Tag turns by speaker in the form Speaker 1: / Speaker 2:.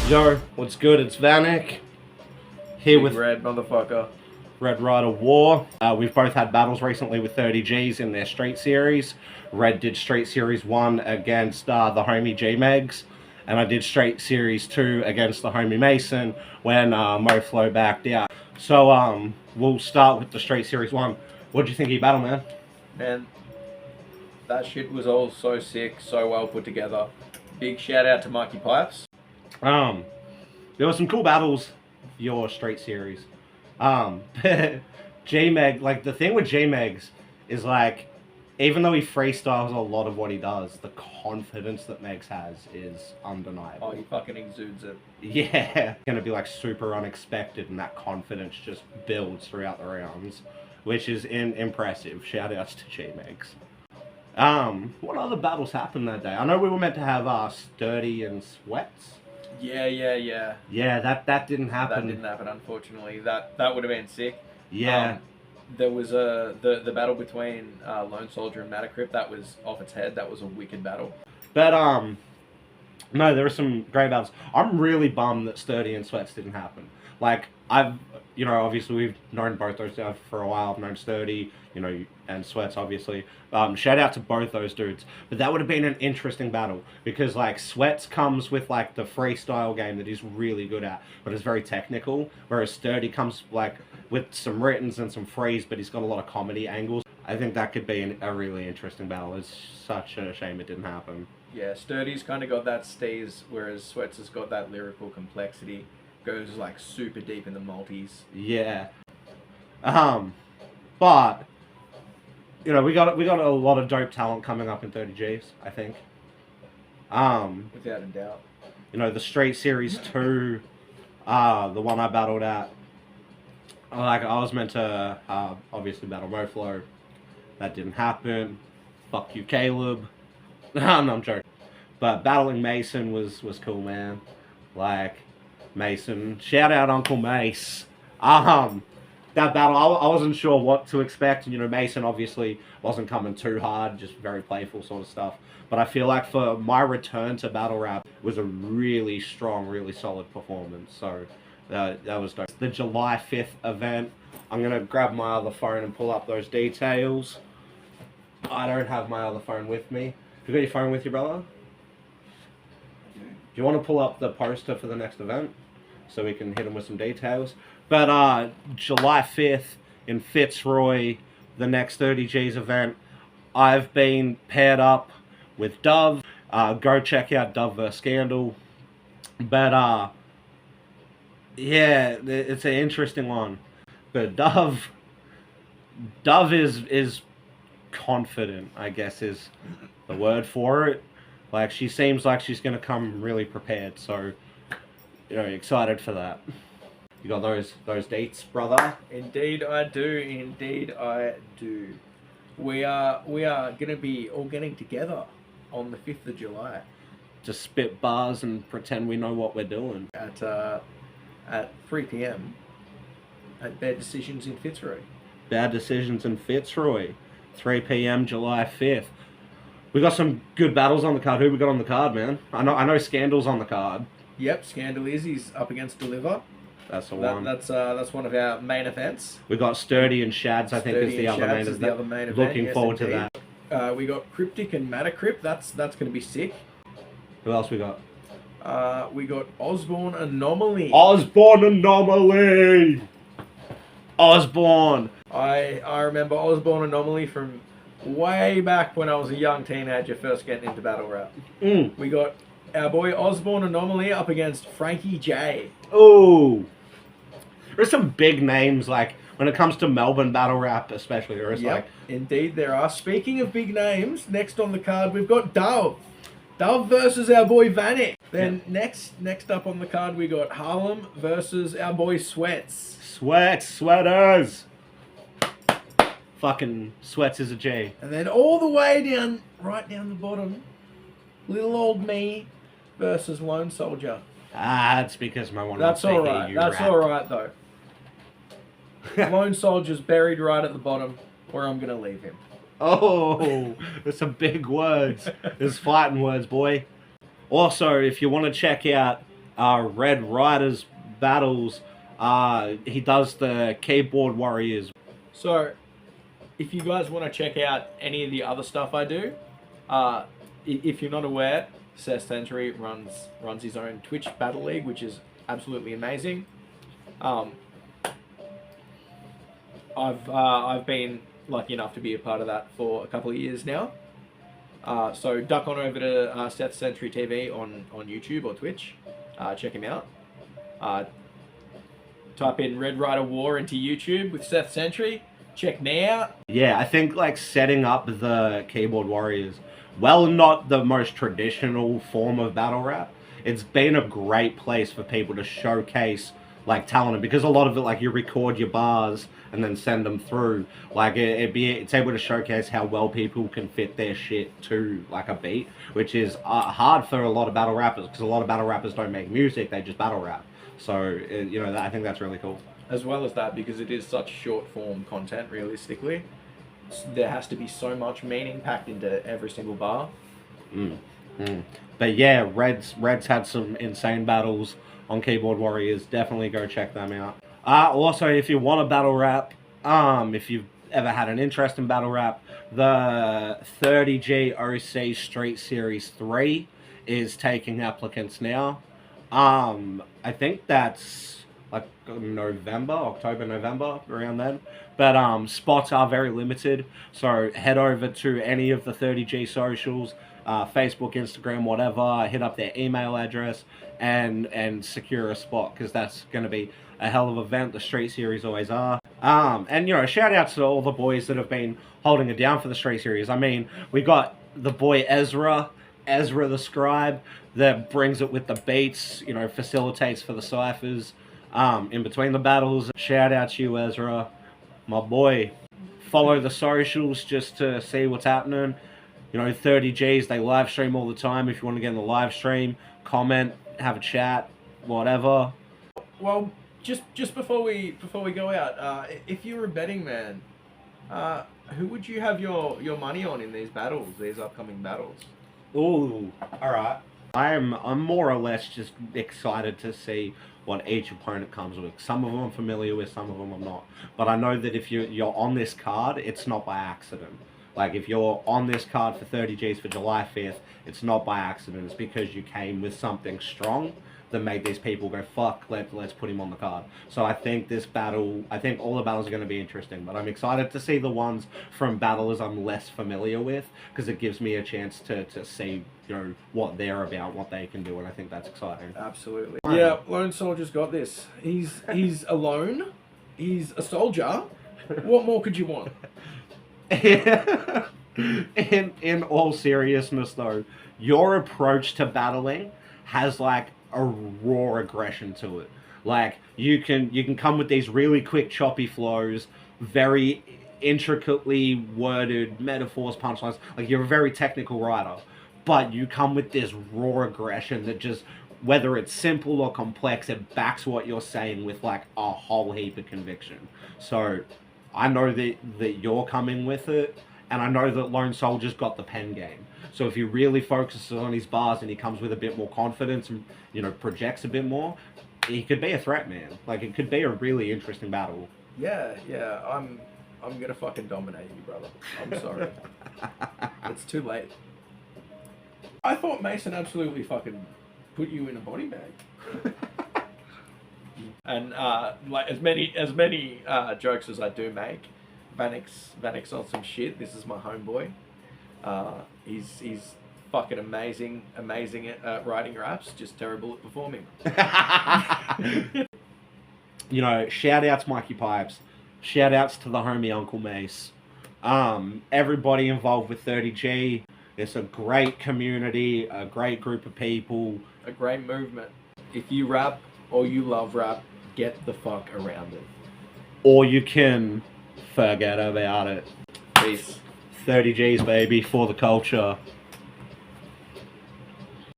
Speaker 1: Yo, what's good? It's Vanik here
Speaker 2: Big
Speaker 1: with
Speaker 2: red motherfucker.
Speaker 1: Red Rider War. We've both had battles recently with 30Gs in their Street Series. Red did Street Series 1 against the homie J-Megs, and I did Street Series 2 against the homie Mason when MoFlo backed out. So we'll start with the Street Series 1. What do you think of your battle, man?
Speaker 2: Man, that shit was all so sick, so well put together. Big shout out to Mikey Pipes.
Speaker 1: There were some cool battles for your Street Series. J-Meg, like, the thing with J-Megs is, like, even though he freestyles a lot of what he does, the confidence that Megs has is undeniable.
Speaker 2: Oh, he fucking exudes it.
Speaker 1: Yeah. It's gonna be, like, super unexpected, and that confidence just builds throughout the rounds, which is impressive. Shout outs to J-Megs. What other battles happened that day? I know we were meant to have Sturdy and Sweats.
Speaker 2: Yeah.
Speaker 1: Yeah, that didn't happen.
Speaker 2: That didn't happen, unfortunately. That would have been sick.
Speaker 1: Yeah.
Speaker 2: There was the battle between Lone Soldier and Matacrypt. That was off its head. That was a wicked battle.
Speaker 1: But no, there were some great battles. I'm really bummed that Sturdy and Sweats didn't happen. Like, obviously we've known both those guys for a while. I've known Sturdy, and Sweats, obviously. Shout out to both those dudes. But that would have been an interesting battle because, like, Sweats comes with, like, the freestyle game that he's really good at, but it's very technical. Whereas Sturdy comes, like, with some writtens and some freeze, but he's got a lot of comedy angles. I think that could be a really interesting battle. It's such a shame it didn't happen.
Speaker 2: Yeah, Sturdy's kind of got that steez, whereas Sweats has got that lyrical complexity. Goes, like, super deep in the multis.
Speaker 1: Yeah. But we got a lot of dope talent coming up in 30Gs, I think.
Speaker 2: Without a doubt.
Speaker 1: The Street Series 2, the one I battled at. Like, I was meant to obviously battle MoFlo. That didn't happen. Fuck you, Caleb. No, I'm joking. But battling Mason was cool, man. Like, Mason. Shout out Uncle Mace. That battle, I wasn't sure what to expect. Mason obviously wasn't coming too hard, just very playful sort of stuff. But I feel like for my return to battle rap, it was a really strong, really solid performance. So that was dope. The July 5th event, I'm going to grab my other phone and pull up those details. I don't have my other phone with me. You got your phone with you, brother? Do you want to pull up the poster for the next event so we can hit them with some details? But July 5th in Fitzroy, the next 30Gs event, I've been paired up with Dove. Go check out Dove vs. Scandal. But yeah, it's an interesting one. But Dove is confident, I guess is the word for it. Like, she seems like she's gonna come really prepared, so excited for that. You got those dates, brother?
Speaker 2: Indeed I do. We are gonna be all getting together on the 5th of July.
Speaker 1: Just spit bars and pretend we know what we're doing.
Speaker 2: At 3 p.m. at Bad Decisions in Fitzroy.
Speaker 1: Bad Decisions in Fitzroy. 3 p.m. July 5th. We got some good battles on the card. Who we got on the card, man? I know Scandal's on the card.
Speaker 2: Yep, Scandal is. He's up against Deliver.
Speaker 1: That's the one.
Speaker 2: That's one of our main events.
Speaker 1: We got Sturdy and Shads, I think, is the other main event. Looking forward to that.
Speaker 2: We got Cryptic and Matacrypt. That's going to be sick.
Speaker 1: Who else we got?
Speaker 2: We got Osborne Anomaly.
Speaker 1: Osborne Anomaly! Osborne!
Speaker 2: I remember Osborne Anomaly from way back when I was a young teenager first getting into battle rap. We got our boy Osborne Anomaly up against Frankie J.
Speaker 1: Ooh. There's some big names, like, when it comes to Melbourne battle rap especially.
Speaker 2: Indeed there are. Speaking of big names, next on the card we've got Dove. Dove versus our boy Vanik. Then next up on the card we got Harlem versus our boy Sweats.
Speaker 1: Sweaters! Fucking Sweats is a G.
Speaker 2: And then all the way down, right down the bottom, little old me versus Lone Soldier.
Speaker 1: That's because my one
Speaker 2: That's
Speaker 1: wants to
Speaker 2: alright.
Speaker 1: hear you
Speaker 2: That's
Speaker 1: rap.
Speaker 2: alright though. Lone Soldier's buried right at the bottom, where I'm gonna leave him.
Speaker 1: Oh, there's some big words. There's fighting words, boy. Also, if you want to check out Red Riders battles. He does the Keyboard Warriors.
Speaker 2: So, if you guys want to check out any of the other stuff I do, if you're not aware, Seth Century runs his own Twitch Battle League, which is absolutely amazing. I've been lucky enough to be a part of that for a couple of years now. So duck on over to Seth Century TV on YouTube or Twitch. Check him out. Type in Red Rider War into YouTube with Seth Century. Check me out.
Speaker 1: Yeah, I think like setting up the Keyboard Warriors, well, not the most traditional form of battle rap, it's been a great place for people to showcase like talent, because a lot of it, like, you record your bars and then send them through, like it's able to showcase how well people can fit their shit to like a beat, which is hard for a lot of battle rappers, because a lot of battle rappers don't make music, they just battle rap. So I think that's really cool.
Speaker 2: As well as that, because it is such short form content, realistically, there has to be so much meaning packed into every single bar.
Speaker 1: But yeah, Red's had some insane battles on Keyboard Warriors. Definitely go check them out. Also, if you want a battle rap, if you've ever had an interest in battle rap, the 30G Ohzees Street Series 3 is taking applicants now. I think that's like October, November, around then. But spots are very limited, so head over to any of the 30G socials, Facebook, Instagram, whatever, hit up their email address and secure a spot, because that's going to be a hell of an event. The Street Series always are. And shout out to all the boys that have been holding it down for the Street Series. I mean, we got the boy Ezra the Scribe, that brings it with the beats, facilitates for the ciphers in between the battles. Shout out to you, Ezra, my boy. Follow the socials just to see what's happening. 30Gs, they live stream all the time. If you want to get in the live stream, comment, have a chat, whatever.
Speaker 2: Well, just before we go out, if you were a betting man, who would you have your money on in these upcoming battles?
Speaker 1: Ooh, all right. I'm more or less just excited to see what each opponent comes with. Some of them I'm familiar with, some of them I'm not. But I know that if you're on this card, it's not by accident. Like, if you're on this card for 30Gs for July 5th, it's not by accident. It's because you came with something strong that made these people go, fuck, let's put him on the card. So I think all the battles are going to be interesting, but I'm excited to see the ones from battlers I'm less familiar with, because it gives me a chance to see what they're about, what they can do, and I think that's exciting.
Speaker 2: Absolutely. Yeah, Lone Soldier's got this. He's alone. He's a soldier. What more could you want?
Speaker 1: In all seriousness though, your approach to battling has like a raw aggression to it. Like, you can come with these really quick choppy flows, very intricately worded metaphors, punchlines. Like, you're a very technical writer, but you come with this raw aggression that just, whether it's simple or complex, it backs what you're saying with like a whole heap of conviction. So I know that you're coming with it, and I know that Lone Soldier's got the pen game. So if he really focuses on his bars and he comes with a bit more confidence and projects a bit more, he could be a threat, man. Like, it could be a really interesting battle.
Speaker 2: Yeah, I'm gonna fucking dominate you, brother. I'm sorry. It's too late. I thought Mason absolutely fucking put you in a body bag. And like as many jokes as I do make, Vanik's on some shit. This is my homeboy. He's fucking amazing at writing raps, just terrible at performing.
Speaker 1: Shout outs Mikey Pipes, shout outs to the homie Uncle Mace, everybody involved with 30G. It's a great community, a great group of people,
Speaker 2: a great movement. If you rap or you love rap, get the fuck around it.
Speaker 1: Or you can forget about it.
Speaker 2: Peace.
Speaker 1: 30Gs, baby, for the culture.